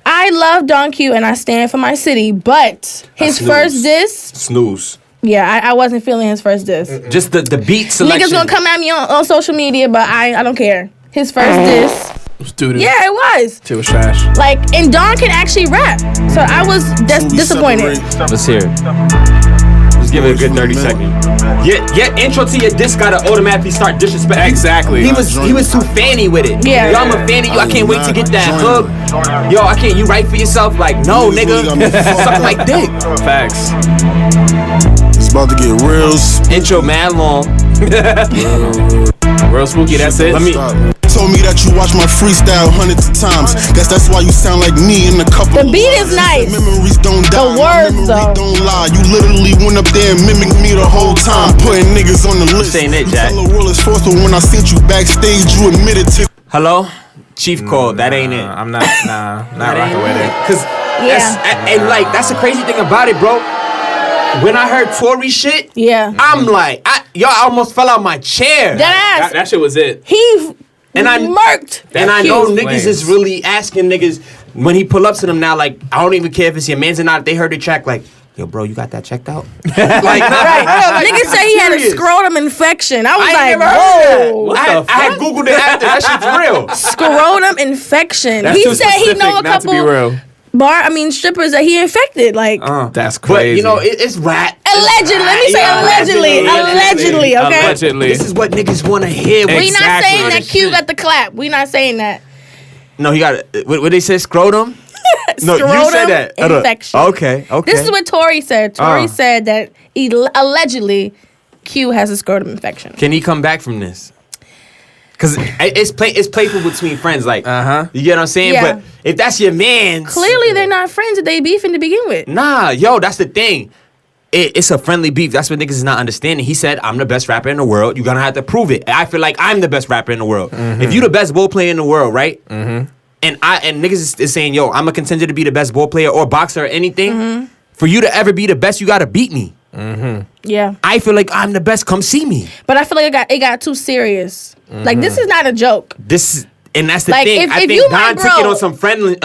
S2: I love Don Q and I stand for my city, but his
S1: snooze.
S2: first diss,
S1: Snooze.
S2: yeah, I wasn't feeling his first diss.
S1: Just the beat selection.
S2: Niggas gonna come at me on social media, but I don't care. His first diss,
S3: Dude,
S2: yeah, it was.
S3: shit was trash.
S2: Like, and Don can actually rap. So I was disappointed.
S1: Let's hear it. Just give it a good 30 seconds. Your intro to your disc gotta automatically start disrespect.
S3: Exactly.
S1: He was too fanny with it.
S2: Yeah.
S1: Yo, I'm a fan of you. I can't wait to get that hook. Yo, I can't. You write for yourself? Like, no, nigga. Suck my dick.
S3: Facts.
S6: It's about to get real.
S1: Intro mad long.
S3: Real spooky, that's it.
S1: Let me.
S6: Told me that you watch my freestyle hundreds of times. Guess that's why you sound like me in a couple.
S2: The beat is nice.
S6: Memories don't die.
S2: The words,
S6: My memory
S2: though.
S6: don't lie. You literally went up there and mimicked me the whole time, putting niggas on the list.
S1: saying it,
S6: You
S1: Jack.
S6: tell the world it's false, but when I seen you backstage, you admitted to.
S1: Hello, Chief called. That ain't it.
S3: I'm not rocking with it.
S1: Cause and like that's the crazy thing about it, bro. When I heard Tory shit,
S2: Yeah.
S1: I'm like, I almost fell out my chair.
S2: That ass.
S3: That shit was it.
S2: He
S1: And I-
S2: murked.
S1: And I know
S3: Cute.
S1: niggas is really asking niggas when he pull up to them now, like, I don't even care if it's your mans or not, if they heard the track, like, yo, bro, you got that checked out? Like,
S2: Niggas say he had a
S1: serious.
S2: scrotum infection. I was
S1: I ain't
S2: like,
S1: never heard
S2: whoa.
S1: that. I had Googled it after. That shit's real.
S2: Scrotum infection.
S3: That's
S2: He
S3: too
S2: said he
S3: specific
S2: know a
S3: not to be
S2: couple
S3: real.
S2: strippers that he infected. Like,
S3: That's
S1: But,
S3: crazy.
S1: you know, it's rap.
S2: allegedly. Let me say
S1: Yeah,
S2: allegedly, okay?
S3: Allegedly.
S1: This is what niggas want to hear.
S2: We not
S3: Exactly.
S2: saying that Q got the clap. We not saying that.
S1: No, he got it. What they say, scrotum? No, you said
S2: Scrotum
S1: that.
S2: infection.
S1: Okay.
S2: This is what Tory said. Tory
S1: Uh.
S2: said that allegedly Q has a scrotum infection.
S1: Can he come back from this? Cause it's playful between friends, like you get what I'm saying.
S2: Yeah.
S1: But if that's your man,
S2: Clearly, they're not friends if they beefing to begin with.
S1: nah, yo, that's the thing. It's a friendly beef. That's what niggas is not understanding. He said, "I'm the best rapper in the world. You're gonna have to prove it." I feel like I'm the best rapper in the world. If you the best ball player in the world, right? And niggas is saying, "Yo, I'm a contender to be the best ball player or boxer or anything." For you to ever be the best, you gotta beat me.
S2: Yeah,
S1: I feel like I'm the best. Come see me.
S2: but I feel like it got too serious. Like, this is not a joke.
S1: And that's the
S2: Like,
S1: thing. I
S2: if
S1: think
S2: you my
S1: Don took it
S2: bro-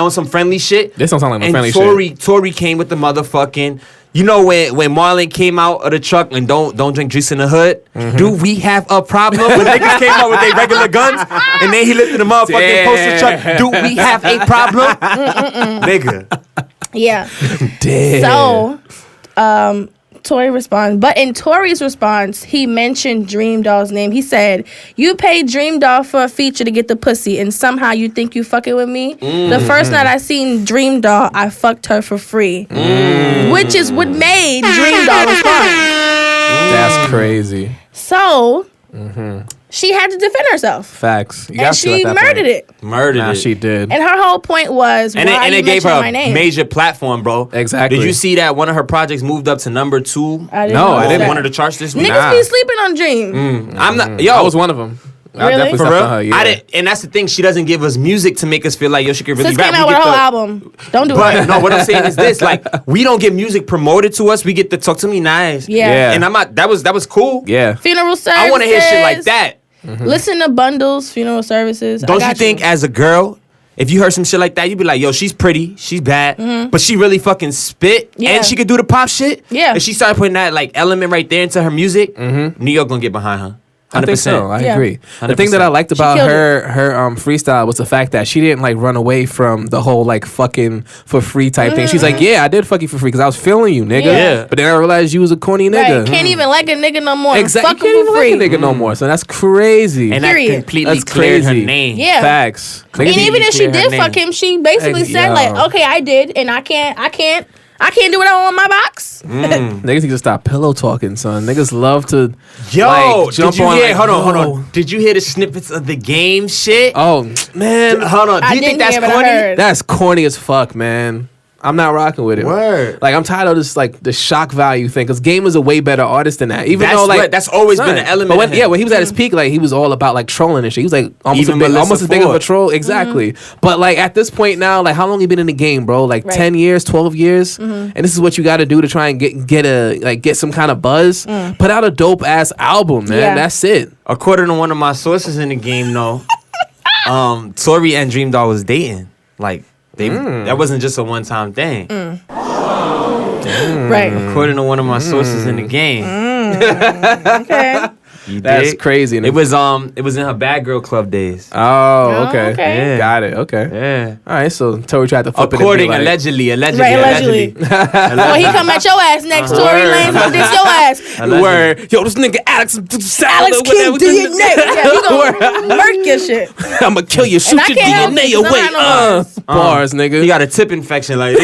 S1: on some friendly shit.
S3: This don't sound like no
S1: and
S3: friendly shit.
S1: Tory came with the motherfucking. You know when Marlon came out of the truck and don't drink juice in the hood. Do we have a problem? When niggas came out with their regular guns and then he lifted the motherfucking poster truck. Do we have a problem, nigga?
S2: Yeah.
S3: Damn.
S2: So, Tory responds. But in Tory's response, he mentioned Dream Doll's name. He said, "You paid Dream Doll for a feature to get the pussy, and somehow you think you fucking with me? The first night I seen Dream Doll, I fucked her for free." Which is what made Dream Doll respond.
S3: That's crazy.
S2: So, she had to defend herself.
S3: Facts. You
S2: And
S3: got to
S2: she
S3: at that
S2: murdered
S3: point.
S2: it.
S1: Murdered
S3: Nah,
S1: it.
S3: she did.
S2: And her whole point was,
S1: And
S2: why
S1: it
S2: you
S1: gave her
S2: mentioning my
S1: a
S2: name?
S1: major platform, bro.
S3: Exactly.
S1: Did you see that one of her projects moved up to number 2?
S2: I didn't
S3: No,
S2: know
S3: I didn't.
S2: that.
S1: One of the charts this week.
S2: Niggas be sleeping on Dream.
S1: I'm not. Yo,
S3: I was one of them. I
S2: Really?
S3: definitely
S1: For
S3: stepped
S1: real?
S3: on her. Yeah.
S1: I didn't, and that's the thing. She doesn't give us music to make us feel like yo, she can really
S2: Sis
S1: rap.
S2: came out
S1: We
S2: with a
S1: get
S2: whole
S1: the-
S2: album. Don't do
S1: But
S2: it.
S1: no, what I'm saying is this: like, we don't get music promoted to us. We get to talk to me nice.
S2: Yeah.
S3: Yeah.
S1: And I'm not. That was cool.
S3: Yeah.
S2: Funeral services.
S1: I want to hear shit like that.
S2: Listen to bundles, funeral services.
S1: Don't you think as a girl, if you heard some shit like that, you'd be like, yo, she's pretty, she's bad, but she really fucking spit, and she could do the pop shit?
S2: Yeah.
S1: If she started putting that like element right there into her music, New York gonna get behind her. 100%.
S3: I think so. I
S2: Yeah.
S3: agree. The thing that I liked about
S2: killed
S3: her freestyle was the fact that she didn't like run away from the whole like fucking for free type thing. She's like, yeah, I did fuck you for free because I was feeling you, nigga.
S2: Yeah.
S3: But then I realized you was a corny nigga.
S2: Right. Can't even like a nigga no more.
S3: Exactly.
S2: Fuck
S3: Can't
S2: him
S3: even
S2: for free.
S3: like a nigga no more. So that's crazy.
S1: And that
S2: Period.
S1: completely
S3: That's
S1: cleared her
S3: crazy.
S1: name.
S2: Yeah.
S3: Facts.
S2: And even if she
S1: clear her
S2: did fuck
S1: name.
S2: him, she basically
S3: Ex-
S2: said
S3: yo.
S2: like, okay, I did, and I can't do what I want in my box.
S3: Niggas need to stop pillow talking, son. Niggas love to
S1: Yo,
S3: like, jump
S1: did you
S3: on.
S1: hear?
S3: Like,
S1: hold
S3: yo.
S1: on. Did you hear the snippets of the game shit?
S3: Oh man,
S1: Hold on. Do
S2: I
S1: you think
S2: didn't
S1: that's
S2: hear, but I
S1: corny?
S2: heard.
S3: that's corny as fuck, man. I'm not rocking with it.
S1: Word.
S3: Like I'm tired of this like the shock value thing because Game is a way better artist than that. Even
S1: That's
S3: though like
S1: what- that's always been an element
S3: But when,
S1: of him.
S3: when he was at his peak, like he was all about like trolling and shit. He was like almost,
S1: Even Melissa
S3: almost as big of a
S1: Ford.
S3: troll. Exactly. But like at this point now, like how long you been in the game, bro? Like
S2: Right.
S3: 10 years, 12 years, and this is what you got to do to try and get some kind of buzz. Put out a dope ass album, man.
S2: Yeah.
S3: That's it.
S1: According to one of my sources in the game, though, Tory and Dream Doll was dating. Like that wasn't just a one-time thing.
S2: Right.
S1: According to one of my sources in the game.
S2: Okay.
S1: You
S3: That's
S1: dig?
S3: crazy.
S1: It was in her Bad Girl Club days.
S3: Oh, okay.
S2: okay.
S1: Yeah.
S3: Got it. Okay.
S1: Yeah.
S3: All right. So Tory tried to flip
S1: According,
S3: it. and be like,
S1: allegedly.
S2: Right, allegedly. Well, he come at your ass next. Tory Lanez gonna diss your ass.
S1: Allegedly.
S3: Yo, this nigga Alex
S2: Alex King DNA. Yeah, he gonna murk your shit.
S3: I'm gonna kill you. Shoot
S2: I
S3: your
S2: can't help
S3: DNA
S2: it, 'cause
S3: away.
S2: I'm not
S3: Bars, nigga.
S1: He got a tip infection. Like,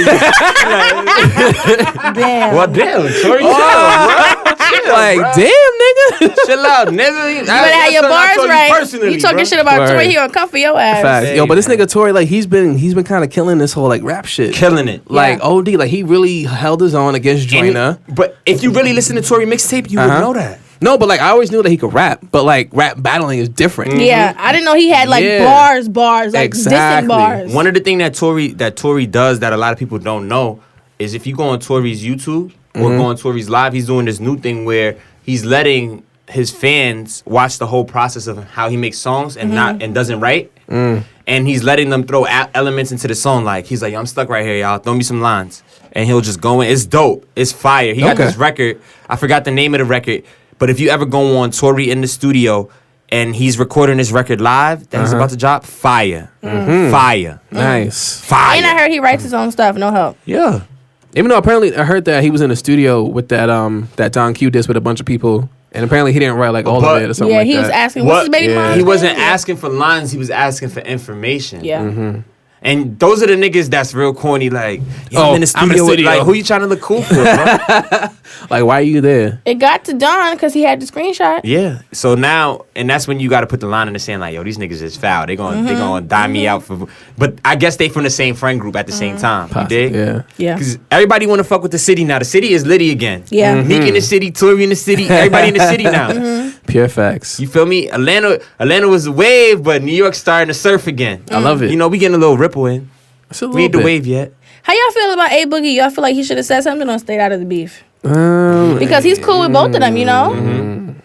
S2: Damn.
S1: well, damn, Tory,
S3: like, damn, nigga.
S1: chill out, nigga.
S2: You better have your bars right. You talking shit about
S3: Word.
S2: Tory, he gonna come for your ass.
S3: Facts.
S1: Hey,
S3: Yo, but this
S1: man.
S3: nigga Tory, like, he's been kind of killing this whole like rap shit.
S1: Killing it.
S3: Like
S2: Yeah.
S3: OD, like he really held his own against Joyner.
S1: But if you really listen to Tory mixtape, you would know that.
S3: No, but like I always knew that he could rap, but like rap battling is different.
S2: Yeah, I didn't know he had like
S3: Yeah.
S2: bars, like distant
S3: Exactly.
S2: bars.
S1: One of the things that Tory does that a lot of people don't know is if you go on Tory's YouTube or go on Tory's live, he's doing this new thing where he's letting his fans watch the whole process of how he makes songs and doesn't write. And he's letting them throw elements into the song. Like he's like, yo, I'm stuck right here, y'all. Throw me some lines. And he'll just go in. It's dope. It's fire. He got
S3: Okay.
S1: this record. I forgot the name of the record. But if you ever go on Tory in the studio and he's recording this record live that he's about to drop, fire. Fire.
S3: Nice.
S1: Fire.
S2: And I heard he writes his own stuff. No help.
S1: Yeah.
S3: Even though apparently I heard that he was in the studio with that Don Q disc with a bunch of people, and apparently he didn't write like all
S1: But-
S3: of it or something
S2: Yeah,
S3: like
S2: he
S3: that.
S2: was asking, what's his baby
S3: Yeah.
S2: mom's
S1: He wasn't
S2: name?
S1: asking for lines. He was asking for information.
S2: Yeah.
S1: And those are the niggas that's real corny. Like, yo,
S3: Oh,
S1: I'm in the
S3: I'm in the
S1: studio.
S3: studio.
S1: Like, who you trying to look cool for, bro?
S3: Like, why are you there?
S2: It got to Don because he had the screenshot.
S1: Yeah. So now, and that's when you got to put the line in the sand. Like, yo, these niggas is foul. They gonna die me out for. But I guess they from the same friend group at the same time. You dig?
S3: Yeah.
S2: Yeah.
S1: Because everybody want to fuck with the city now. The city is litty again.
S2: Yeah.
S1: Meek in the city, Tory in the city, everybody in the city now.
S3: Pure facts.
S1: You feel me? Atlanta was a wave, but New York's starting to surf again.
S3: I love it.
S1: You know, we getting a little ripple in.
S3: It's a
S1: We ain't the
S3: bit.
S1: wave yet.
S2: How y'all feel about A Boogie? Y'all feel like he should have said something or stayed out of the beef? Because he's cool with both of them, you know?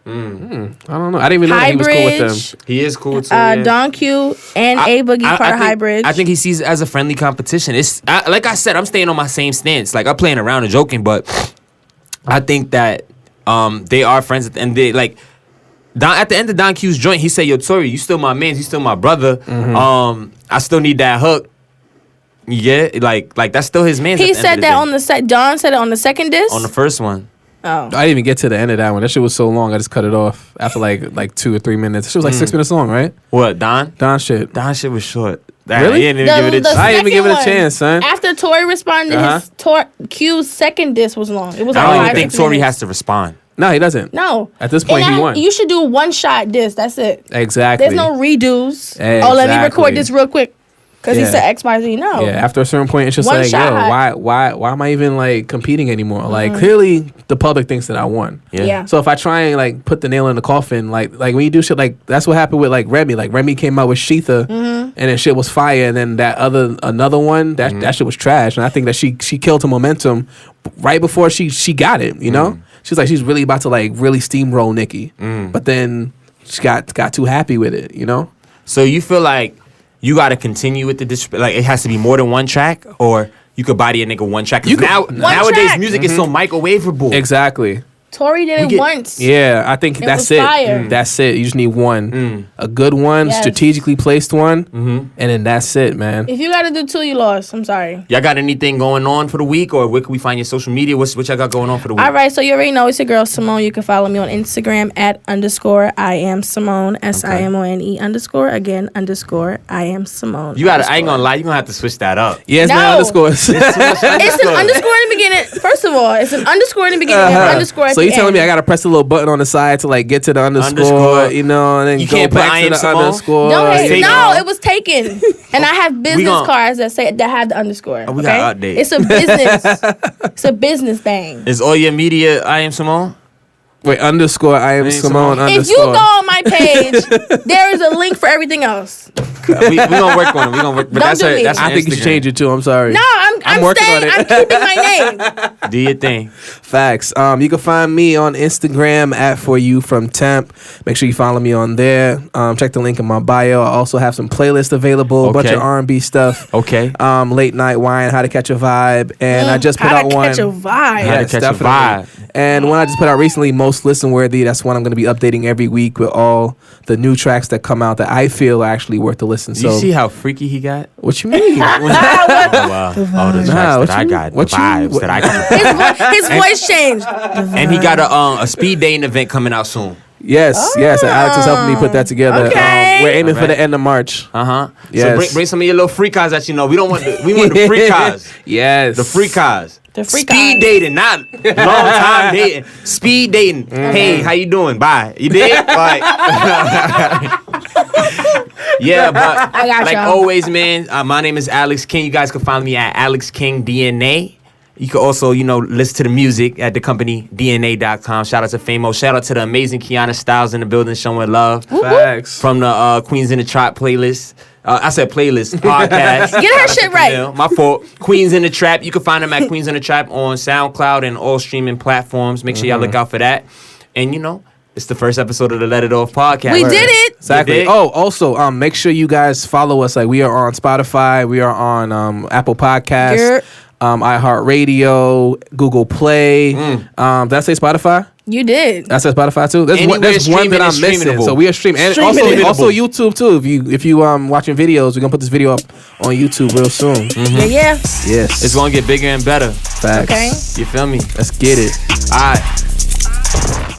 S3: I don't know. I didn't even know that he was cool with them.
S2: Highbridge,
S1: He is cool too. yeah.
S2: Don Q, and A Boogie part of
S1: think,
S2: Highbridge.
S1: I think he sees it as a friendly competition. It's like I said, I'm staying on my same stance. Like I'm playing around and joking, but I think that they are friends at the end. They like at the end of Don Q's joint, he said, "Yo, Tory, you still my man. You still my brother. I still need that hook." Yeah, like that's still his man.
S2: he said that on the Don said it on the second disc.
S1: on the first one.
S2: Oh,
S3: I didn't even get to the end of that one. That shit was so long. I just cut it off after like 2 or 3 minutes. That shit was like 6 minutes long, right?
S1: What Don?
S3: Don shit.
S1: Don shit was short.
S3: Really?
S1: He didn't even give it a
S2: the
S1: chance.
S3: I didn't even give it a
S2: second
S3: chance, son.
S2: After Tory responded, his Q's second disc was long. It was like
S1: I don't
S2: 5,
S1: even think
S2: 6
S1: Tory
S2: minutes.
S1: has to respond.
S3: No, he doesn't.
S2: No.
S3: At this point,
S2: And
S3: he won.
S2: You should do one shot disc. That's it.
S3: Exactly.
S2: There's no redos. Oh, let me
S3: Exactly.
S2: record this real quick. Because he
S3: Yeah.
S2: said XYZ. No.
S3: Yeah, after a certain point, it's just
S2: One
S3: like,
S2: shot.
S3: yo, why am I even like competing anymore? Like, clearly, the public thinks that I won.
S2: Yeah.
S3: So if I try and like put the nail in the coffin, like when you do shit like that's what happened with like Remy. Like Remy came out with Sheetha, and then shit was fire, and then another one that shit was trash. And I think that she killed her momentum right before she got it. You know, she's really about to like really steamroll Nicki, but then just got too happy with it, you know?
S1: So you feel like you got to continue with the disrespect? Like it has to be more than one track, or you could body a nigga one track? 'Cause nowadays
S2: track.
S1: music is so microwavable.
S3: Exactly.
S2: Tory did it once.
S3: Yeah, I think that's
S2: was
S3: it.
S2: fire.
S3: That's it. You just need one. A good one,
S2: Yes.
S3: strategically placed one, and then that's it, man.
S2: If you gotta do 2, you lost. I'm sorry.
S1: Y'all got anything going on for the week, or where can we find your social media? What y'all got going on for the week?
S2: All right, so you already know it's your girl Simone. You can follow me on Instagram at _I am Simone, SIMONE_ again _ I am Simone.
S1: You got. I ain't gonna lie. You gonna have to switch that up.
S3: Yeah, it's
S2: No.
S3: my underscores.
S2: It's an underscore in the beginning. First of all, it's an underscore in the beginning and an underscore at
S3: So
S2: the
S3: you telling
S2: end.
S3: me I gotta press the little button on the side to like get to the underscore,
S1: Underscore.
S3: you know, and then
S1: You
S3: go
S1: can't put
S3: back
S1: I
S3: to
S1: am
S3: the
S1: Simone?
S3: underscore.
S2: No,
S1: Take
S2: hey,
S1: it
S2: no,
S1: off.
S2: it was taken, and I have business
S1: gon-
S2: cards that have the underscore.
S1: we
S2: okay?
S1: gotta update.
S2: It's a business. It's a business thing.
S1: Is all your media I am Simone?
S3: Wait, underscore. I am Simone.
S1: Simone.
S3: Underscore.
S2: If you go on my page, there is a link for everything else.
S1: we gonna work on it. We gonna work. But
S2: Don't
S1: that's
S2: do
S1: her.
S2: me.
S1: That's her
S3: I think you should
S1: Instagram.
S3: change it too. I'm sorry.
S2: No, I'm
S3: working
S2: staying.
S3: on it.
S2: I'm keeping my name.
S1: Do your thing.
S3: Facts. You can find me on Instagram at For You From Temp. Make sure you follow me on there. Check the link in my bio. I also have some playlists available. A bunch
S1: Okay.
S3: of R&B stuff.
S1: Okay.
S3: Late night wine, how to catch a vibe, and I just put
S2: How
S3: out
S2: to
S3: one.
S2: catch a vibe.
S1: How to catch a
S3: definitely.
S1: vibe.
S3: And one I just put out recently, most listen worthy. That's one I'm going to be updating every week with all the new tracks that come out that I feel are actually worth the listen.
S1: You
S3: So
S1: see how freaky he got?
S3: what you mean?
S1: All the tracks
S3: Nah, what
S1: that I
S3: you-
S1: got, the
S3: what you-
S1: vibes
S3: what-
S1: that I got.
S2: His voice changed.
S1: And he got a speed dating event coming out soon.
S3: Yes, yes. And Alex is helping me put that together.
S2: Okay.
S3: We're aiming for
S1: Alright.
S3: the end of March.
S1: So
S3: Yes.
S1: bring some of your little free cars that you know. We don't want we want the free cars.
S3: Yes.
S1: The free cars.
S2: The free
S1: Speed
S2: cars.
S1: dating, not long time dating. Speed dating. Hey, how you doing? Bye. You did? Like, yeah, but
S2: I got
S1: like
S2: y'all.
S1: always, man. My name is Alex King. You guys can find me at Alex King DNA. You can also, listen to the music at the company DNA.com. Shout out to Famo. Shout out to the amazing Kiana Styles in the building showing love.
S3: Facts.
S1: From the Queens in the Trap playlist. I said playlist, podcast.
S2: Get her shit right.
S1: Yeah, my fault. Queens in the Trap. You can find them at Queens in the Trap on SoundCloud and all streaming platforms. Make sure y'all look out for that. And, it's the first episode of the Let It Off podcast.
S2: We did it.
S3: Exactly.
S1: You dig?
S3: Oh, also, make sure you guys follow us. Like, we are on Spotify. We are on Apple Podcasts.
S2: Yer.
S3: iHeartRadio, Google Play. Did I say Spotify?
S2: You did.
S3: That's at Spotify too. There's
S1: Anywhere
S3: there's one that
S1: streaming
S3: I'm
S1: is
S3: missing.
S1: streamable.
S3: So we are streaming, and
S2: Streamable.
S3: also YouTube too. If you watching videos, we're gonna put this video up on YouTube real soon.
S2: Yeah.
S3: Yes,
S1: It's going to get bigger and better.
S3: facts.
S2: Okay.
S1: You feel me?
S3: Let's get it.
S1: All right.